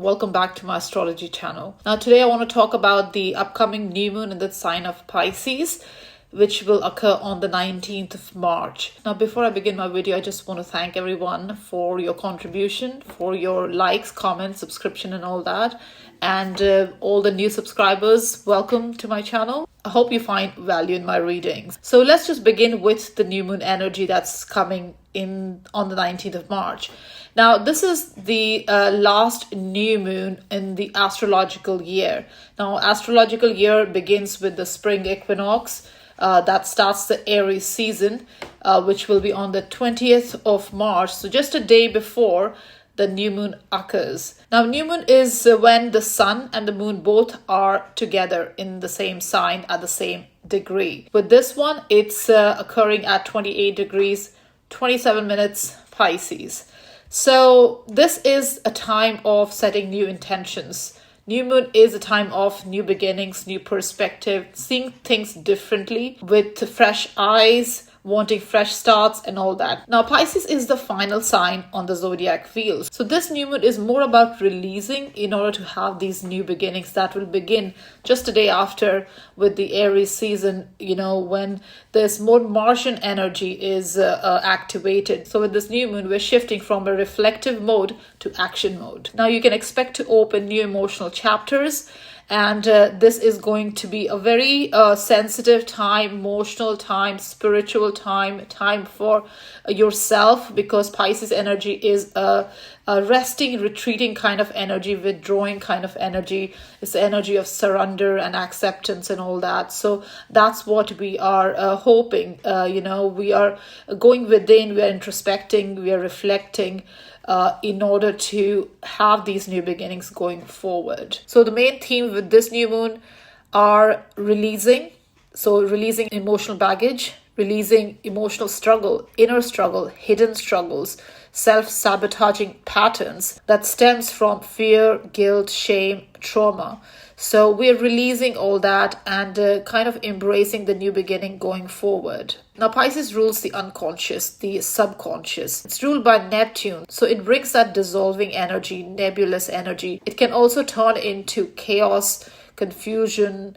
welcome back to my astrology channel. Now today I want to talk about the upcoming new moon in the sign of Pisces, which will occur on the 19th of March. Now before I begin my video, I just want to thank everyone for your contribution, for your likes, comments, subscription and all that. And all the new subscribers, welcome to my channel. I hope you find value in my readings. So let's just begin with the new moon energy that's coming in on the 19th of March. Now, this is the last new moon in the astrological year. Now, astrological year begins with the spring equinox that starts the Aries season, which will be on the 20th of March. So just a day before the new moon occurs. Now, new moon is when the sun and the moon both are together in the same sign at the same degree. With this one, it's occurring at 28 degrees, 27 minutes Pisces. So this is a time of setting new intentions. New moon is a time of new beginnings, new perspective, seeing things differently with fresh eyes, wanting fresh starts and all that. Now, Pisces is the final sign on the zodiac wheel. So this new moon is more about releasing in order to have these new beginnings that will begin just a day after with the Aries season, when this more Martian energy is activated. So with this new moon, we're shifting from a reflective mode to action mode. Now you can expect to open new emotional chapters. And this is going to be a very sensitive time, emotional time, spiritual time for yourself, because Pisces energy is a resting, retreating kind of energy, withdrawing kind of energy. It's the energy of surrender and acceptance and all that. So that's what we are hoping. We are going within, we are introspecting, we are reflecting, in order to have these new beginnings going forward. So the main theme with this new moon are releasing. So releasing emotional baggage, releasing emotional struggle, inner struggle, hidden struggles, self-sabotaging patterns that stems from fear, guilt, shame, trauma. So we're releasing all that and kind of embracing the new beginning going forward. Now, Pisces rules the unconscious, the subconscious. It's ruled by Neptune. So it brings that dissolving energy, nebulous energy. It can also turn into chaos, confusion,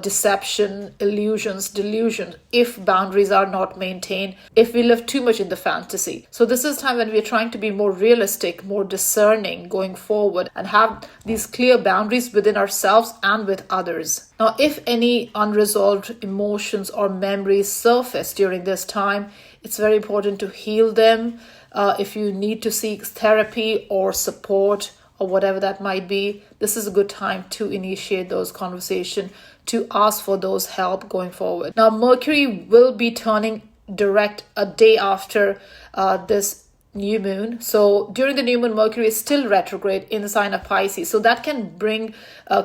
deception, illusions, delusion, if boundaries are not maintained, if we live too much in the fantasy. So this is time when we're trying to be more realistic, more discerning going forward and have these clear boundaries within ourselves and with others. Now, if any unresolved emotions or memories surface during this time, it's very important to heal them. If you need to seek therapy or support, or whatever that might be, this is a good time to initiate those conversations, to ask for those help going forward. Now, Mercury will be turning direct a day after this new moon. So during the new moon, Mercury is still retrograde in the sign of Pisces. So that can bring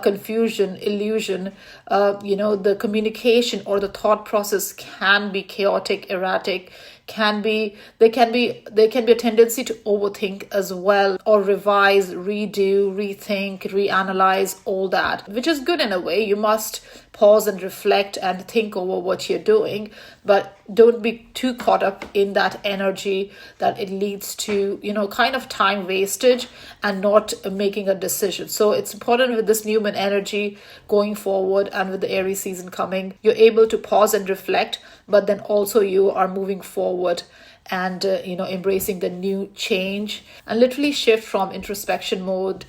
confusion, illusion. The communication or the thought process can be chaotic, erratic. There can be a tendency to overthink as well, or revise, redo, rethink, reanalyze, all that, which is good in a way. You must pause and reflect and think over what you're doing, but don't be too caught up in that energy that it leads to, kind of time wastage and not making a decision. So it's important with this new moon energy going forward and with the Aries season coming, you're able to pause and reflect, but then also you are moving forward and embracing the new change and literally shift from introspection mode,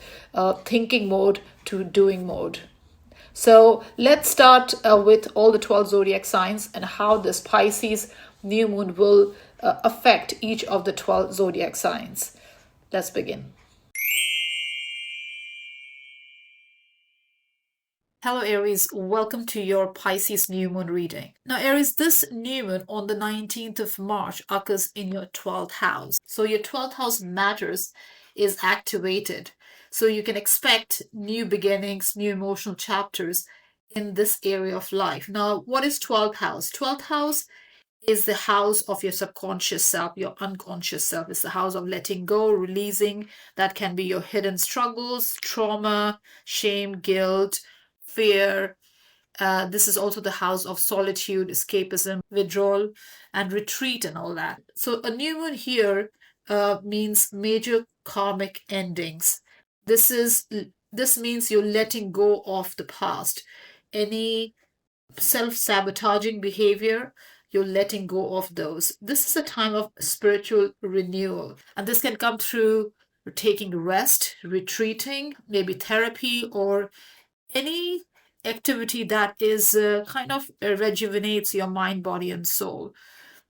thinking mode to doing mode. So let's start with all the 12 zodiac signs and how this Pisces new moon will affect each of the 12 zodiac signs. Let's begin. Hello Aries, welcome to your Pisces new moon reading. Now Aries, this new moon on the 19th of March occurs in your 12th house. So your 12th house matters is activated. So you can expect new beginnings, new emotional chapters in this area of life. Now, what is 12th house? 12th house is the house of your subconscious self, your unconscious self. It's the house of letting go, releasing. That can be your hidden struggles, trauma, shame, guilt, fear. This is also the house of solitude, escapism, withdrawal, and retreat and all that. So a new moon here means major karmic endings. This is this means you're letting go of the past. Any self-sabotaging behavior, you're letting go of those. This is a time of spiritual renewal, and this can come through taking rest, retreating, maybe therapy, or any activity that is kind of rejuvenates your mind, body, and soul.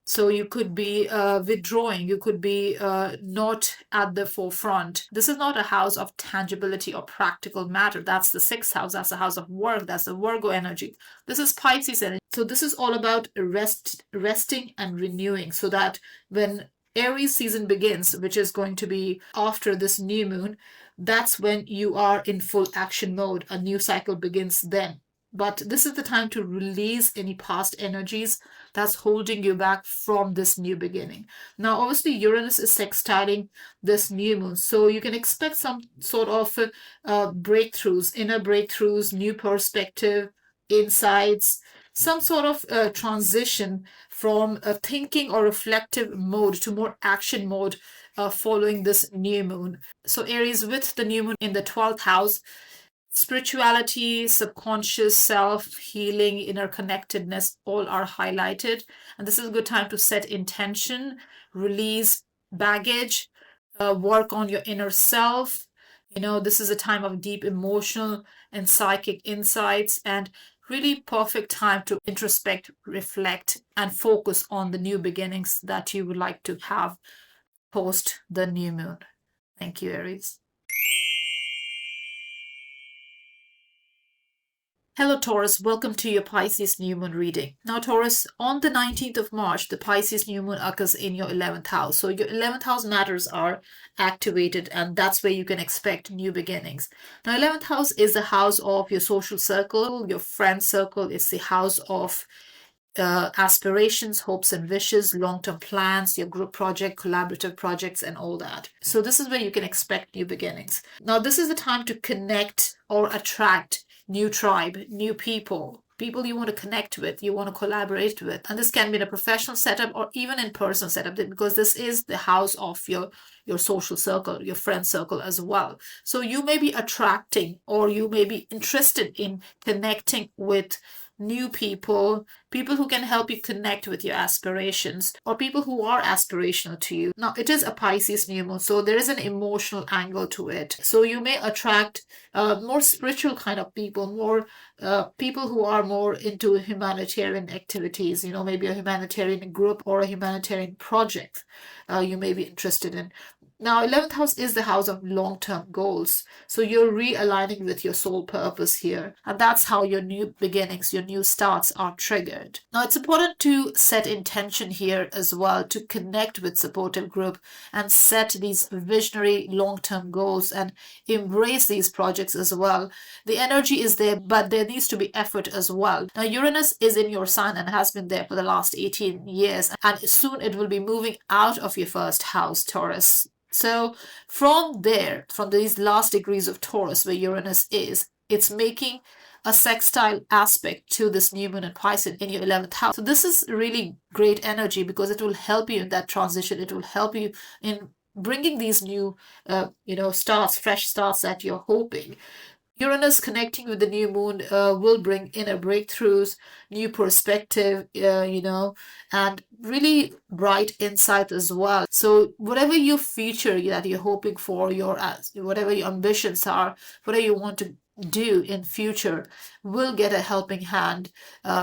So you could be withdrawing, you could be not at the forefront. This is not a house of tangibility or practical matter. That's the sixth house. That's the house of work. That's the Virgo energy. This is Pisces energy. So this is all about resting and renewing, so that when Aries season begins, which is going to be after this new moon, that's when you are in full action mode. A new cycle begins then. But this is the time to release any past energies that's holding you back from this new beginning. Now, obviously, Uranus is sextiling this new moon, so you can expect some sort of breakthroughs, inner breakthroughs, new perspective, insights, some sort of transition from a thinking or reflective mode to more action mode following this new moon. So, Aries, with the new moon in the 12th house, spirituality, subconscious self, healing, inner connectedness, all are highlighted. And this is a good time to set intention, release baggage, work on your inner self. This is a time of deep emotional and psychic insights, and really perfect time to introspect, reflect, and focus on the new beginnings that you would like to have post the new moon. Thank you, Aries. Hello, Taurus. Welcome to your Pisces new moon reading. Now, Taurus, on the 19th of March, the Pisces new moon occurs in your 11th house. So your 11th house matters are activated, and that's where you can expect new beginnings. Now, 11th house is the house of your social circle, your friend circle. It's the house of aspirations, hopes and wishes, long-term plans, your group project, collaborative projects, and all that. So this is where you can expect new beginnings. Now, this is the time to connect or attract new tribe, new people you want to connect with, you want to collaborate with. And this can be in a professional setup or even in person setup, because this is the house of your social circle, your friend circle as well. So you may be attracting, or you may be interested in connecting with new people who can help you connect with your aspirations, or people who are aspirational to you. Now, it is a Pisces new moon, so there is an emotional angle to it. So you may attract more spiritual kind of people, more people who are more into humanitarian activities, maybe a humanitarian group or a humanitarian project you may be interested in. Now, 11th house is the house of long-term goals. So you're realigning with your soul purpose here. And that's how your new beginnings, your new starts are triggered. Now, it's important to set intention here as well, to connect with supportive group and set these visionary long-term goals and embrace these projects as well. The energy is there, but there needs to be effort as well. Now, Uranus is in your sign and has been there for the last 18 years. And soon it will be moving out of your first house, Taurus. So from there, from these last degrees of Taurus where Uranus is, it's making a sextile aspect to this new moon and Pisces in your 11th house. So this is really great energy, because it will help you in that transition. It will help you in bringing these new, starts, fresh starts that you're hoping. Uranus connecting with the new moon will bring inner breakthroughs, new perspective, and really bright insight as well. So whatever your future that you're hoping for, whatever your ambitions are, whatever you want to do in future, will get a helping hand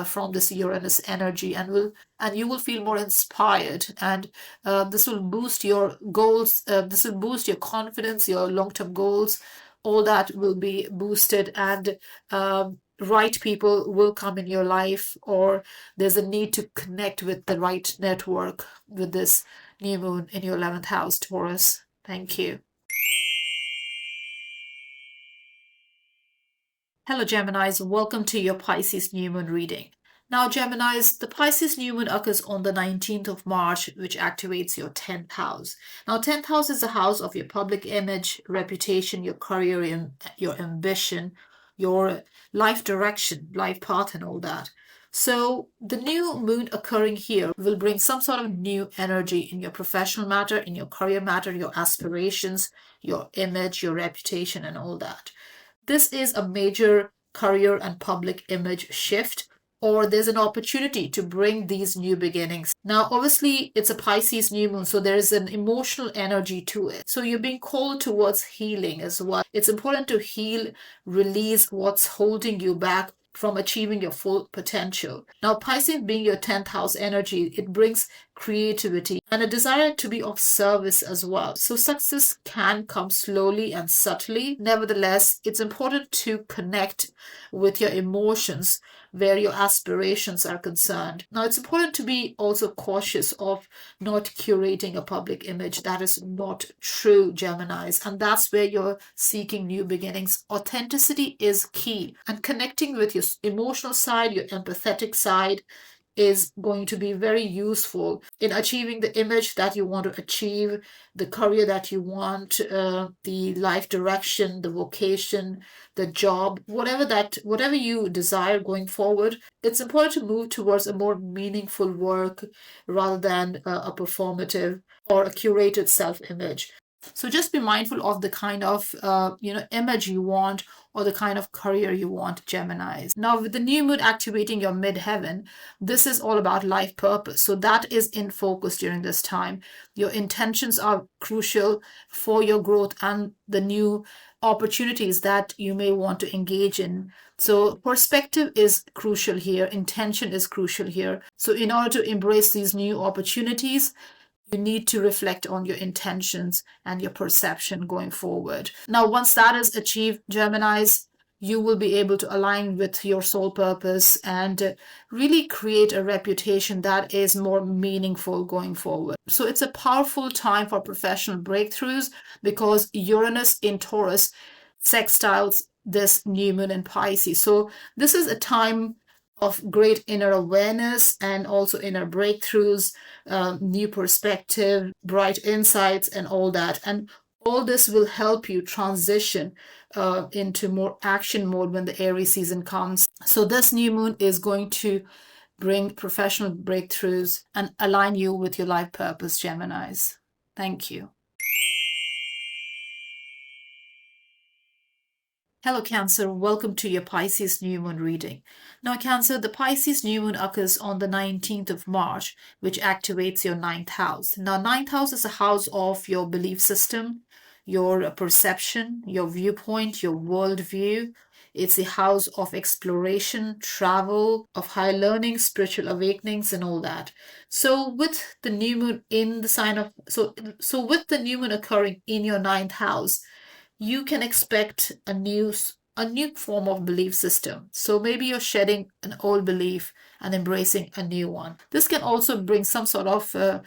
from this Uranus energy, and you will feel more inspired, and this will boost your goals. This will boost your confidence, your long-term goals. All that will be boosted, and right people will come in your life, or there's a need to connect with the right network with this new moon in your 11th house, Taurus. Thank you. Hello, Geminis. Welcome to your Pisces new moon reading. Now, Geminis, the Pisces new moon occurs on the 19th of March, which activates your 10th house. Now, 10th house is the house of your public image, reputation, your career, your ambition, your life direction, life path, and all that. So the new moon occurring here will bring some sort of new energy in your professional matter, in your career matter, your aspirations, your image, your reputation, and all that. This is a major career and public image shift, or there's an opportunity to bring these new beginnings. Now, obviously, it's a Pisces new moon, so there's an emotional energy to it. So you're being called towards healing as well. It's important to heal, release what's holding you back from achieving your full potential. Now, Pisces being your 10th house energy, it brings creativity and a desire to be of service as well. So success can come slowly and subtly. Nevertheless, it's important to connect with your emotions where your aspirations are concerned. Now, it's important to be also cautious of not curating a public image. That is not true, Geminis, and that's where you're seeking new beginnings. Authenticity is key, and connecting with your emotional side, your empathetic side, is going to be very useful in achieving the image that you want to achieve, the career that you want, the life direction, the vocation, the job, whatever you desire going forward. It's important to move towards a more meaningful work rather than a performative or a curated self-image. So just be mindful of the kind of image you want or the kind of career you want, Geminis. Now, with the new moon activating your midheaven, this is all about life purpose. So that is in focus during this time. Your intentions are crucial for your growth and the new opportunities that you may want to engage in. So perspective is crucial here, intention is crucial here. So in order to embrace these new opportunities, you need to reflect on your intentions and your perception going forward. Now, once that is achieved, Geminis, you will be able to align with your soul purpose and really create a reputation that is more meaningful going forward. So it's a powerful time for professional breakthroughs because Uranus in Taurus sextiles this new moon in Pisces. So this is a time of great inner awareness and also inner breakthroughs, new perspective, bright insights, and all that. And all this will help you transition into more action mode when the Aries season comes. So this new moon is going to bring professional breakthroughs and align you with your life purpose, Geminis. Thank you. Hello, Cancer. Welcome to your Pisces new moon reading. Now, Cancer, the Pisces new moon occurs on the 19th of March, which activates your ninth house. Now, ninth house is a house of your belief system, your perception, your viewpoint, your worldview. It's a house of exploration, travel, of high learning, spiritual awakenings, and all that. So, with the new moon in the sign of with the new moon occurring in your ninth house, you can expect a new form of belief system. So maybe you're shedding an old belief and embracing a new one. This can also bring some sort of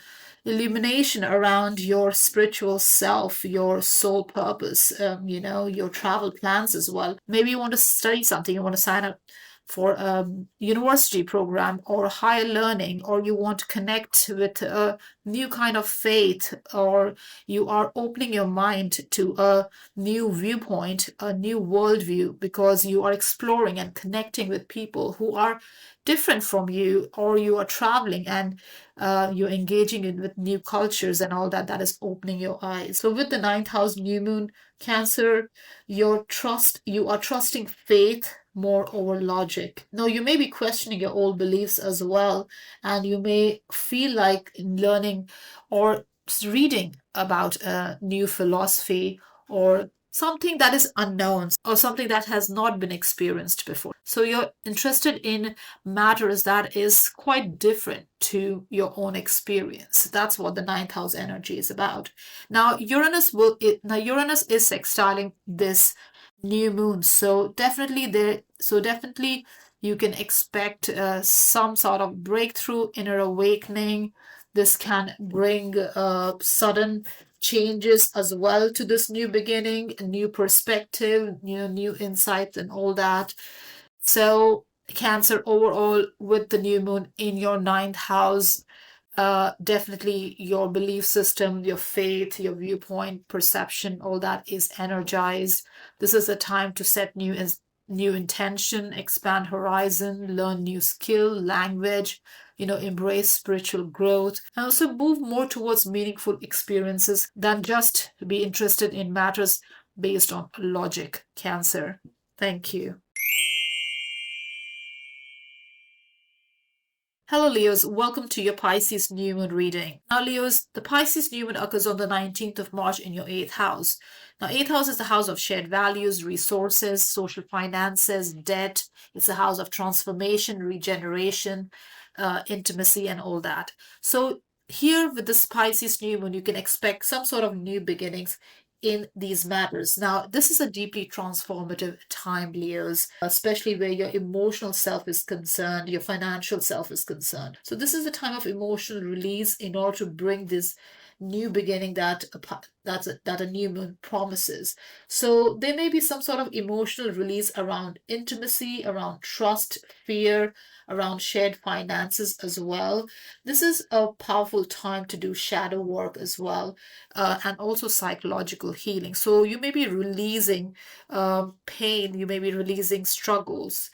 illumination around your spiritual self, your soul purpose, your travel plans as well. Maybe you want to study something, you want to sign up for a university program or higher learning, or you want to connect with a new kind of faith, or you are opening your mind to a new viewpoint, a new worldview, because you are exploring and connecting with people who are different from you, or you are traveling and you're engaging with new cultures and all that. That is opening your eyes. So with the ninth house new moon, Cancer, you are trusting faith more over logic. Now, you may be questioning your old beliefs as well, and you may feel like learning or reading about a new philosophy or something that is unknown or something that has not been experienced before. So you're interested in matters that is quite different to your own experience. That's what the ninth house energy is about. Now, Uranus is sextiling this new moon, so definitely you can expect some sort of breakthrough, inner awakening. This can bring sudden changes as well to this new beginning, a new perspective, new insights and all that. So Cancer, overall, with the new moon in your ninth house, definitely your belief system, your faith, your viewpoint, perception, all that is energized. This is a time to set new new intention, expand horizon, learn new skill, language, embrace spiritual growth, and also move more towards meaningful experiences than just be interested in matters based on logic. Cancer. Thank you. Hello, Leos. Welcome to your Pisces new moon reading. Now, Leos, the Pisces new moon occurs on the 19th of March in your 8th house. Now, 8th house is the house of shared values, resources, social finances, debt. It's a house of transformation, regeneration, intimacy, and all that. So, here with this Pisces new moon, you can expect some sort of new beginnings in these matters. Now, this is a deeply transformative time, Leos, especially where your emotional self is concerned, your financial self is concerned. So, this is a time of emotional release in order to bring this new beginning that a new moon promises. So there may be some sort of emotional release around intimacy, around trust, fear, around shared finances as well. This is a powerful time to do shadow work as well, and also psychological healing. So you may be releasing pain, you may be releasing struggles,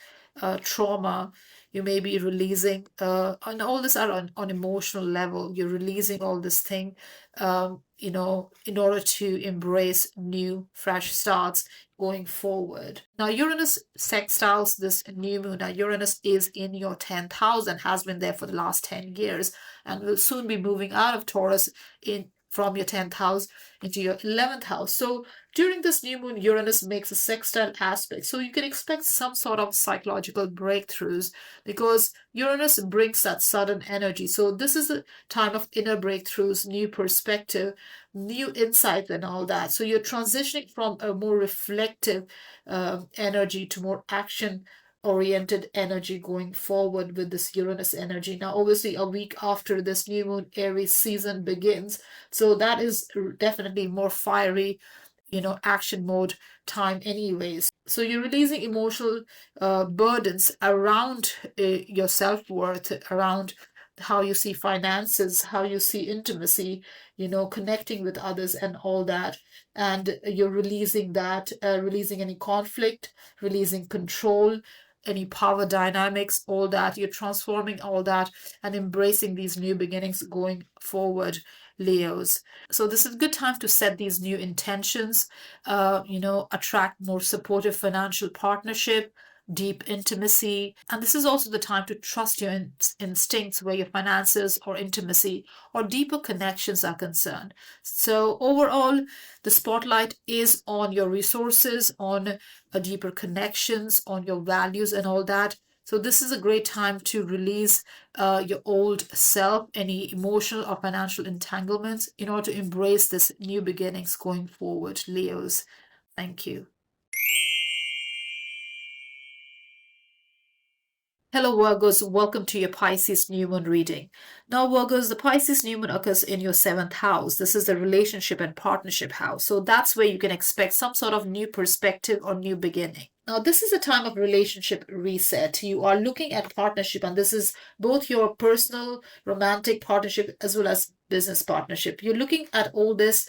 trauma, you may be releasing, and all this are on emotional level. You're releasing all this thing, in order to embrace new, fresh starts going forward. Now, Uranus sextiles this new moon. Now, Uranus is in your 10th house and has been there for the last 10 years and will soon be moving out of Taurus from your 10th house into your 11th house. So during this new moon, Uranus makes a sextile aspect. So you can expect some sort of psychological breakthroughs because Uranus brings that sudden energy. So this is a time of inner breakthroughs, new perspective, new insight, and all that. So you're transitioning from a more reflective energy to more action oriented energy going forward with this Uranus energy. Now, obviously, a week after this new moon Aries season begins, so that is definitely more fiery, action mode time anyways. So you're releasing emotional burdens around your self-worth, around how you see finances, how you see intimacy, connecting with others and all that. And you're releasing that, releasing any conflict, releasing control, any power dynamics, all that. You're transforming all that and embracing these new beginnings going forward, Leos. So this is a good time to set these new intentions, attract more supportive financial partnership, deep intimacy. And this is also the time to trust your instincts where your finances or intimacy or deeper connections are concerned. So overall, the spotlight is on your resources, on deeper connections, on your values and all that. So this is a great time to release your old self, any emotional or financial entanglements in order to embrace this new beginnings going forward, Leos. Thank you. Hello, Virgos. Welcome to your Pisces new moon reading. Now, Virgos, the Pisces new moon occurs in your 7th house. This is the relationship and partnership house. So that's where you can expect some sort of new perspective or new beginning. Now, this is a time of relationship reset. You are looking at partnership, and this is both your personal romantic partnership as well as business partnership. You're looking at all this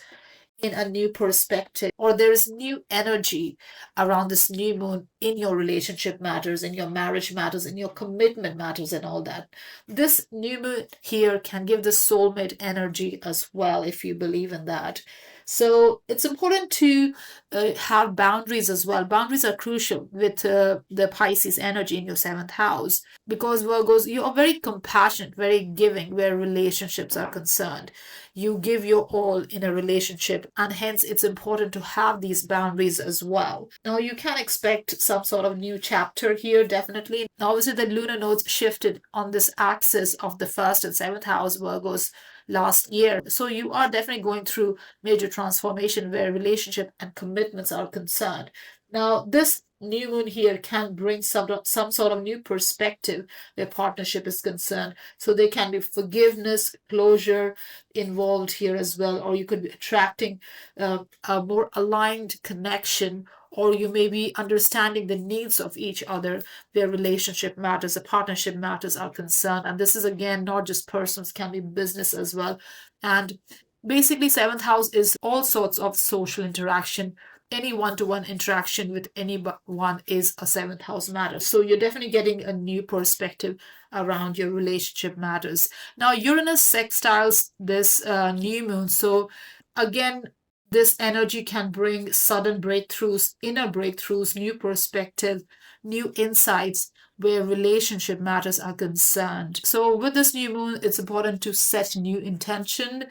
in a new perspective, or there is new energy around this new moon in your relationship matters, in your marriage matters, in your commitment matters, and all that. This new moon here can give the soulmate energy as well, if you believe in that. So it's important to have boundaries as well. Boundaries are crucial with the Pisces energy in your 7th house because Virgos, you are very compassionate, very giving where relationships are concerned. You give your all in a relationship, and hence it's important to have these boundaries as well. Now, you can expect some sort of new chapter here, definitely. Now, obviously, the lunar nodes shifted on this axis of the 1st and 7th house, Virgos, last year. So you are definitely going through major transformation where relationship and commitments are concerned. Now, this new moon here can bring some sort of new perspective where partnership is concerned. So there can be forgiveness, closure involved here as well, or you could be attracting a more aligned connection, or you may be understanding the needs of each other where relationship matters, the partnership matters are concerned. And this is again not just persons, can be business as well. And basically, 7th house is all sorts of social interaction, any one-to-one interaction with anyone is a seventh house matter. So you're definitely getting a new perspective around your relationship matters. Now, Uranus sextiles this new moon. So again, this energy can bring sudden breakthroughs, inner breakthroughs, new perspective, new insights where relationship matters are concerned. So with this new moon, it's important to set new intention,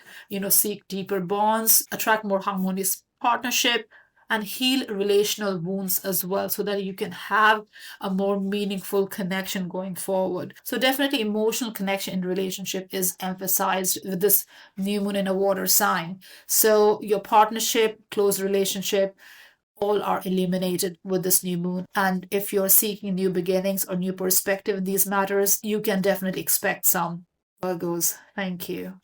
seek deeper bonds, attract more harmonious partnership, and heal relational wounds as well, so that you can have a more meaningful connection going forward. So definitely emotional connection in relationship is emphasized with this new moon in a water sign. So your partnership, close relationship, all are eliminated with this new moon. And if you're seeking new beginnings or new perspective in these matters, you can definitely expect some. Virgos. Thank you.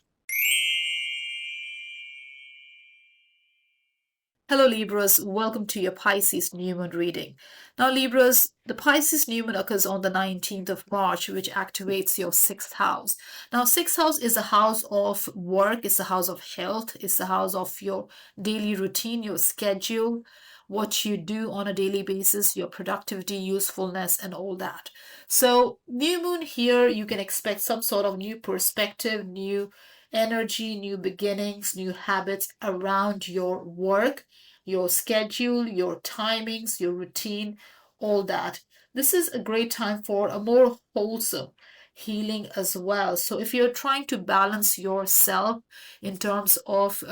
Hello, Libras. Welcome to your Pisces new moon reading. Now, Libras, the Pisces new moon occurs on the 19th of March, which activates your sixth house. Now, sixth house is a house of work, it's a house of health, it's the house of your daily routine, your schedule, what you do on a daily basis, your productivity, usefulness, and all that. So, new moon here, you can expect some sort of new perspective, new energy, new beginnings, new habits around your work, your schedule, your timings, your routine, all that. This is a great time for a more wholesome healing as well. So if you're trying to balance yourself in terms of,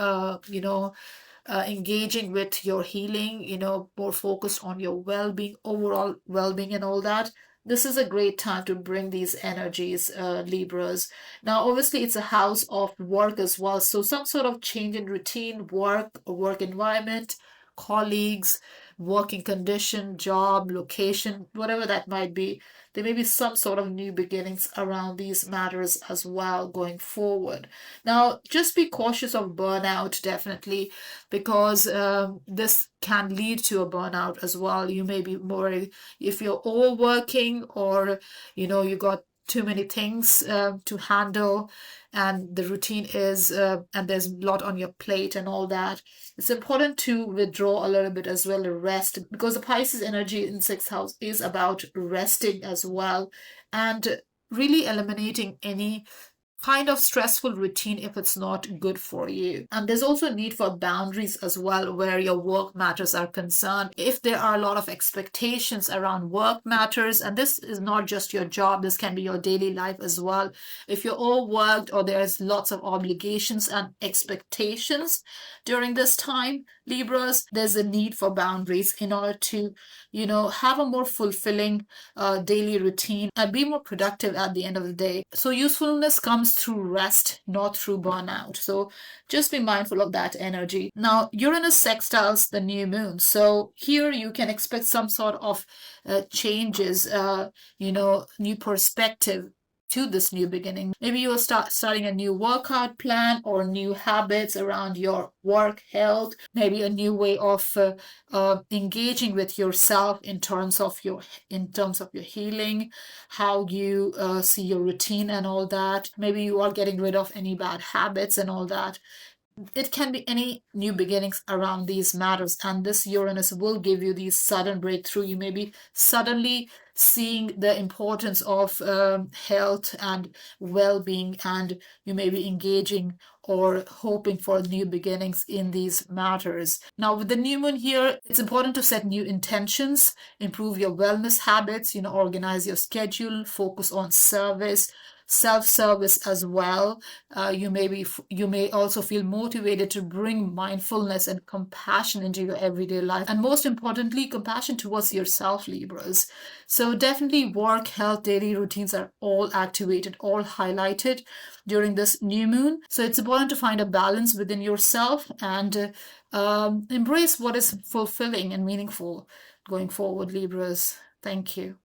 engaging with your healing, more focused on your well-being, overall well-being and all that, this is a great time to bring these energies, Libras. Now, obviously, it's a house of work as well. So some sort of change in routine, work environment, colleagues, working condition, job, location, whatever that might be. There may be some sort of new beginnings around these matters as well going forward. Now, just be cautious of burnout, definitely, because this can lead to a burnout as well. You may be more, if you're overworking or, you got too many things to handle and the routine is and there's a lot on your plate and all that, it's important to withdraw a little bit as well, rest, because the Pisces energy in sixth house is about resting as well and really eliminating any kind of stressful routine if it's not good for you. And there's also a need for boundaries as well where your work matters are concerned. If there are a lot of expectations around work matters, and this is not just your job, this can be your daily life as well. If you're overworked or there's lots of obligations and expectations during this time, Libras, there's a need for boundaries in order to, have a more fulfilling daily routine and be more productive at the end of the day. So usefulness comes through rest, not through burnout. So just be mindful of that energy. Now, Uranus sextiles the new moon. So here you can expect some sort of changes, new perspective to this new beginning. Maybe you'll starting a new workout plan or new habits around your work, health, maybe a new way of engaging with yourself in terms of your healing, how you see your routine and all that. Maybe you are getting rid of any bad habits and all that. It can be any new beginnings around these matters, and this Uranus will give you these sudden breakthrough. You may be suddenly seeing the importance of health and well-being, and you may be engaging or hoping for new beginnings in these matters. Now, with the new moon here, it's important to set new intentions, improve your wellness habits, organize your schedule, focus on service, self-service as well. You may also feel motivated to bring mindfulness and compassion into your everyday life, and most importantly, compassion towards yourself, Libras. So definitely work, health, daily routines are all activated, all highlighted during this new moon. So it's important to find a balance within yourself and embrace what is fulfilling and meaningful going forward, Libras. Thank you.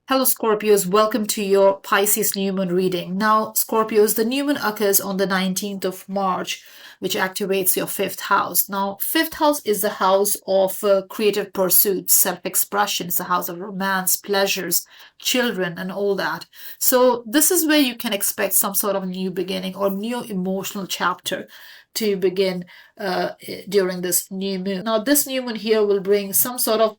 Hello, Scorpios. Welcome to your Pisces new moon reading. Now, Scorpios, the new moon occurs on the 19th of March, which activates your fifth house. Now, fifth house is the house of creative pursuits, self-expression. It's the house of romance, pleasures, children, and all that. So, this is where you can expect some sort of new beginning or new emotional chapter to begin during this new moon. Now, this new moon here will bring some sort of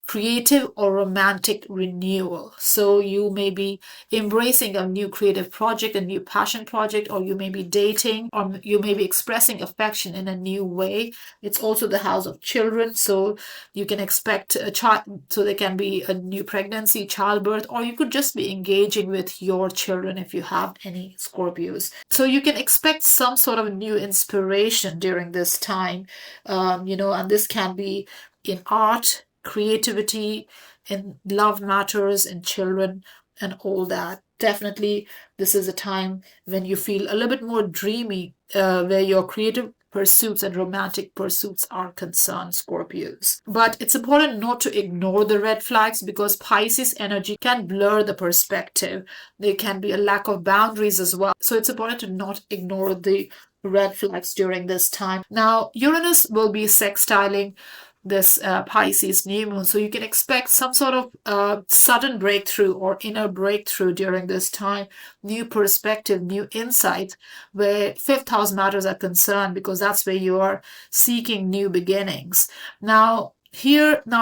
creative or romantic renewal. So you may be embracing a new creative project, a new passion project, or you may be dating, or you may be expressing affection in a new way. It's also the house of children, so you can expect a child, so there can be a new pregnancy, childbirth, or you could just be engaging with your children if you have any Scorpios. So you can expect some sort of new inspiration during this time, and this can be in art, creativity, in love matters, in children, and all that. Definitely, this is a time when you feel a little bit more dreamy, where your creative pursuits and romantic pursuits are concerned, Scorpios. But it's important not to ignore the red flags because Pisces energy can blur the perspective. There can be a lack of boundaries as well. So it's important to not ignore the red flags during this time. Now, Uranus will be sextiling this Pisces new moon. So you can expect some sort of sudden breakthrough or inner breakthrough during this time, new perspective, new insight, where fifth house matters are concerned because that's where you are seeking new beginnings. Now,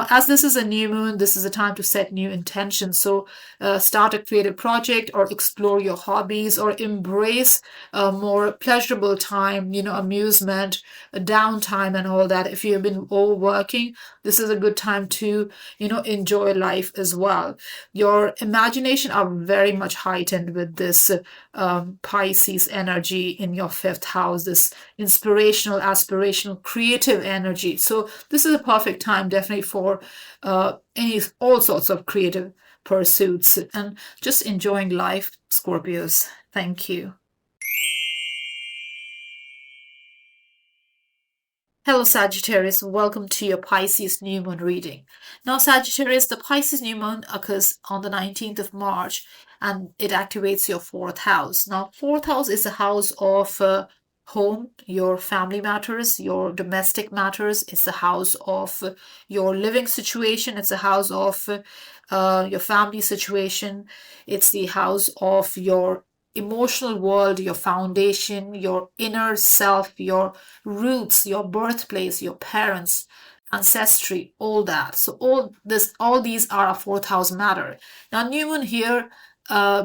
as this is a new moon, this is a time to set new intentions. So start a creative project or explore your hobbies or embrace a more pleasurable time, amusement, downtime and all that. If you've been overworking, this is a good time to, enjoy life as well. Your imagination are very much heightened with this Pisces energy in your fifth house, this inspirational, aspirational, creative energy. So this is a perfect time definitely for all sorts of creative pursuits and just enjoying life, Scorpios. Thank you. Hello, Sagittarius. Welcome to your Pisces new moon reading. Now, Sagittarius, the Pisces new moon occurs on the 19th of March and it activates your fourth house. Now, fourth house is a house of home, your family matters, your domestic matters. It's the house of your living situation. It's a house of your family situation. It's the house of your emotional world, your foundation, your inner self, your roots, your birthplace, your parents, ancestry, all that. So all these are a fourth house matter. Now, new moon here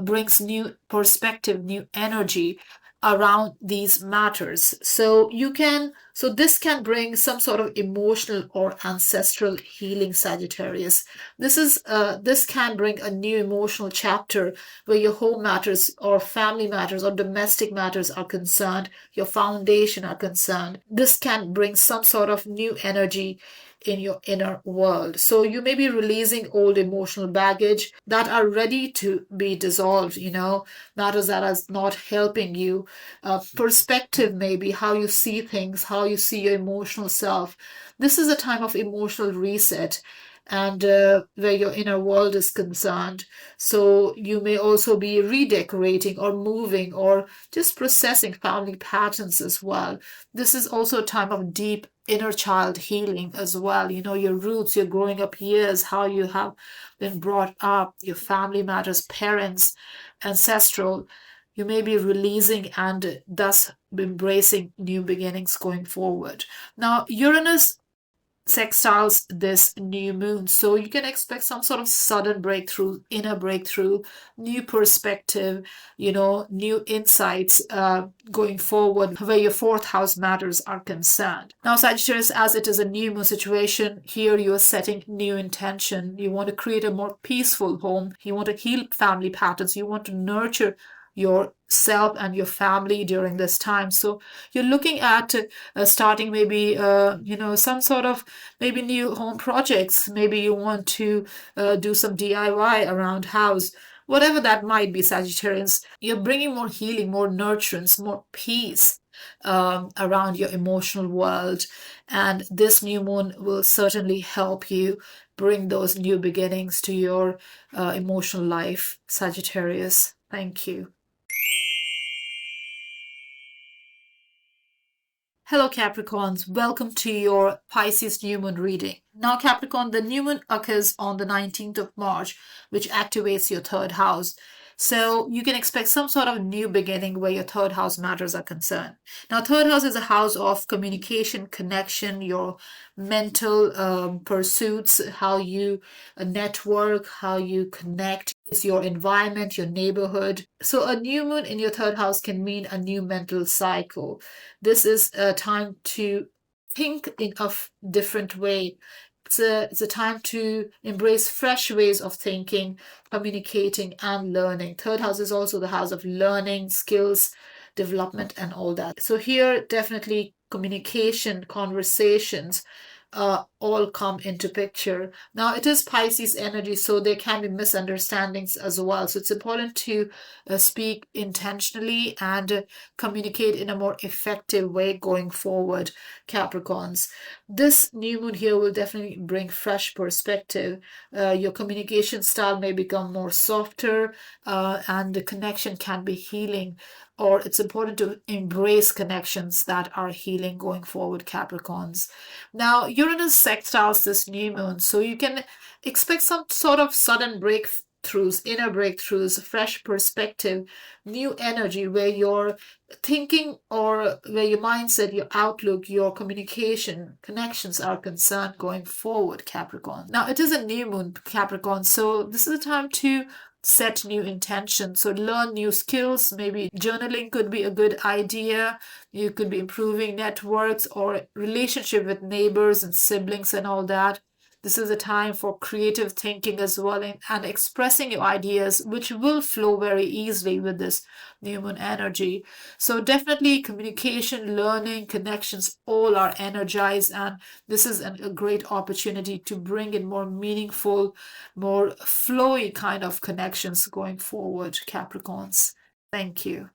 brings new perspective, new energy around these matters. So this can bring some sort of emotional or ancestral healing, Sagittarius. This can bring a new emotional chapter where your home matters or family matters or domestic matters are concerned, your foundation are concerned. This can bring some sort of new energy in your inner world. So you may be releasing old emotional baggage that are ready to be dissolved, matters that are not helping you. Perspective, maybe how you see things, how you see your emotional self. This is a time of emotional reset and where your inner world is concerned. So you may also be redecorating or moving or just processing family patterns as well. This is also a time of deep inner child healing as well. Your roots, your growing up years, how you have been brought up, your family matters, parents, ancestral. You may be releasing and thus embracing new beginnings going forward. Now, Uranus sextiles this new moon. So you can expect some sort of sudden breakthrough, inner breakthrough, new perspective, new insights going forward where your fourth house matters are concerned. Now, Sagittarius, as it is a new moon situation, here you are setting new intention. You want to create a more peaceful home. You want to heal family patterns. You want to nurture yourself and your family during this time. So you're looking at starting maybe some sort of maybe new home projects. Maybe you want to do some DIY around house, whatever that might be, Sagittarians. You're bringing more healing, more nurturance, more peace around your emotional world, and this new moon will certainly help you bring those new beginnings to your emotional life, Sagittarius. Thank you. Hello, Capricorns. Welcome to your Pisces new moon reading. Now, Capricorn, the new moon occurs on the 19th of March, which activates your third house. So you can expect some sort of new beginning where your third house matters are concerned. Now, third house is a house of communication, connection, your mental pursuits, how you network, how you connect. It's your environment, your neighborhood. So a new moon in your third house can mean a new mental cycle. This is a time to think in a different way. It's a time to embrace fresh ways of thinking, communicating, and learning. Third house is also the house of learning, skills, development, and all that. So here, definitely communication, conversations, all come into picture. Now, it is Pisces energy, so there can be misunderstandings as well. So it's important to speak intentionally and communicate in a more effective way going forward, Capricorns. This new moon here will definitely bring fresh perspective. Your communication style may become more softer, and the connection can be healing, or it's important to embrace connections that are healing going forward, Capricorns. Now, Uranus sextiles this new moon, so you can expect some sort of sudden breakthroughs, inner breakthroughs, fresh perspective, new energy where your thinking or where your mindset, your outlook, your communication, connections are concerned going forward, Capricorn. Now, it is a new moon, Capricorn, so this is a time to set new intentions. So learn new skills. Maybe journaling could be a good idea. You could be improving networks or relationship with neighbors and siblings and all that. This is a time for creative thinking as well, and expressing your ideas, which will flow very easily with this new moon energy. So definitely communication, learning, connections, all are energized, and this is a great opportunity to bring in more meaningful, more flowy kind of connections going forward, Capricorns. Thank you.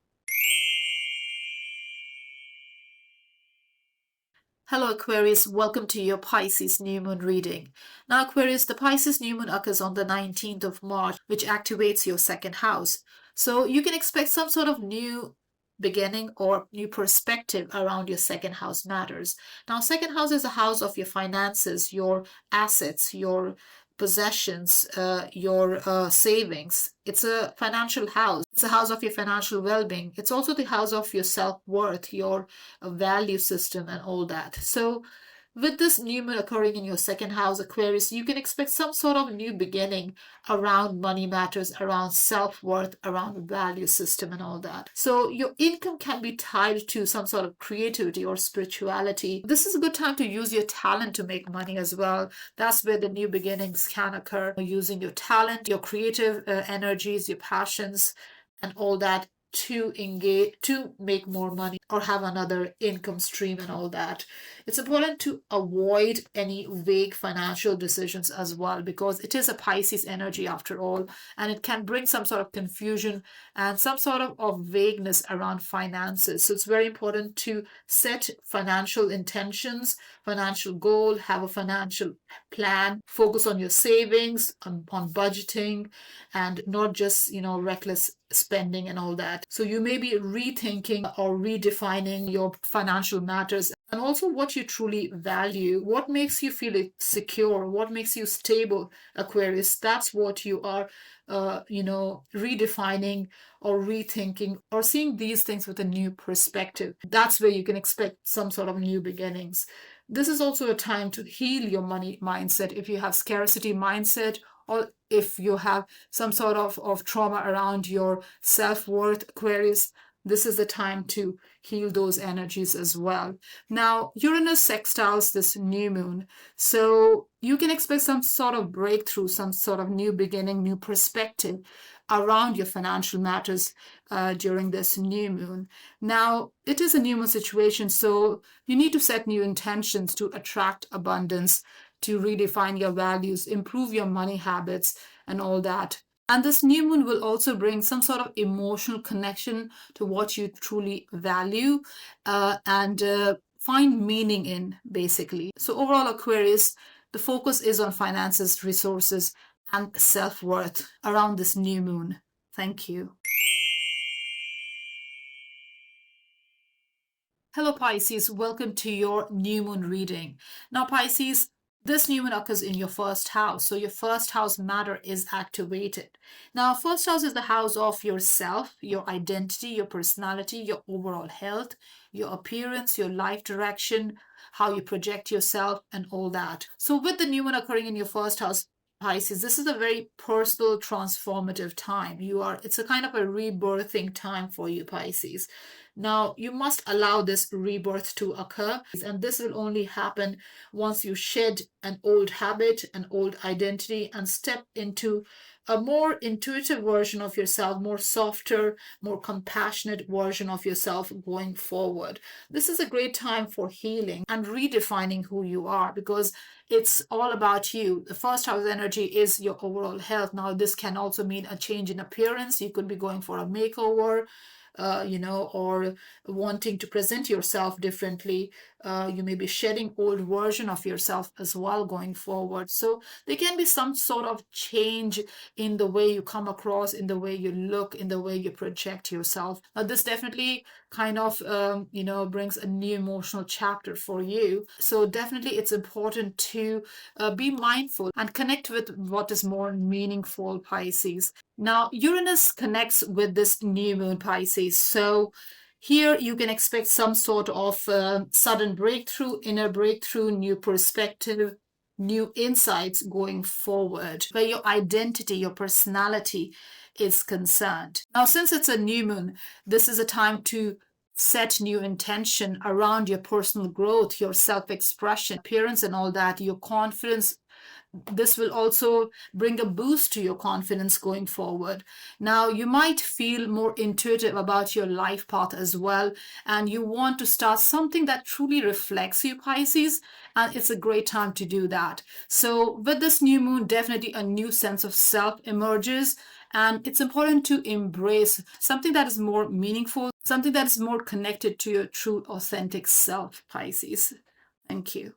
Hello, Aquarius. Welcome to your Pisces new moon reading. Now, Aquarius, the Pisces new moon occurs on the 19th of March, which activates your second house. So you can expect some sort of new beginning or new perspective around your second house matters. Now, second house is a house of your finances, your assets, your possessions, your savings. It's a financial house. It's a house of your financial well-being. It's also the house of your self-worth, your value system, and all that. So with this new moon occurring in your second house, Aquarius, you can expect some sort of new beginning around money matters, around self-worth, around value system and all that. So your income can be tied to some sort of creativity or spirituality. This is a good time to use your talent to make money as well. That's where the new beginnings can occur, using your talent, your creative energies, your passions, and all that to engage, to make more money or have another income stream and all that. It's important to avoid any vague financial decisions as well, because it is a Pisces energy after all, and it can bring some sort of confusion and some sort of vagueness around finances. So it's very important to set financial intentions, financial goal, have a financial plan, focus on your savings, on budgeting, and not just, reckless spending and all that. So you may be rethinking or redefining your financial matters, and also what you truly value, what makes you feel secure, what makes you stable, Aquarius. That's what you are redefining or rethinking or seeing these things with a new perspective. That's where you can expect some sort of new beginnings. This is also a time to heal your money mindset. If you have scarcity mindset, or if you have some sort of trauma around your self-worth, Aquarius, this is the time to heal those energies as well. Now, Uranus sextiles this new moon, so you can expect some sort of breakthrough, some sort of new beginning, new perspective around your financial matters during this new moon. Now, it is a new moon situation, so you need to set new intentions to attract abundance, to redefine your values, improve your money habits, and all that. And this new moon will also bring some sort of emotional connection to what you truly value and find meaning in, basically. So overall, Aquarius, The focus is on finances, resources, and self-worth around this new moon. Thank you. Hello Pisces, welcome to your new moon reading. Now Pisces, this new moon occurs in your first house, so your first house matter is activated. Now first house is the house of yourself, your identity, your personality, your overall health, your appearance, your life direction, how you project yourself and all that. So with the new moon occurring in your first house, Pisces, this is a very personal, transformative time. It's a kind of a rebirthing time for you, Pisces. Now, you must allow this rebirth to occur, and this will only happen once you shed an old habit, an old identity, and step into a more intuitive version of yourself, more softer, more compassionate version of yourself going forward. This is a great time for healing and redefining who you are, because it's all about you. The first house energy is your overall health. Now, this can also mean a change in appearance. You could be going for a makeover, or wanting to present yourself differently. You may be shedding old version of yourself as well going forward. So there can be some sort of change in the way you come across, in the way you look, in the way you project yourself. Now, this definitely kind of, brings a new emotional chapter for you. So definitely it's important to be mindful and connect with what is more meaningful, Pisces. Now, Uranus connects with this new moon, Pisces. So here you can expect some sort of sudden breakthrough, inner breakthrough, new perspective, new insights going forward, where your identity, your personality is concerned. Now, since it's a new moon, this is a time to set new intention around your personal growth, your self-expression, appearance and all that, your confidence. This will also bring a boost to your confidence going forward. Now, you might feel more intuitive about your life path as well, and you want to start something that truly reflects you, Pisces, and it's a great time to do that. So with this new moon, definitely a new sense of self emerges, and it's important to embrace something that is more meaningful, something that is more connected to your true, authentic self, Pisces. Thank you.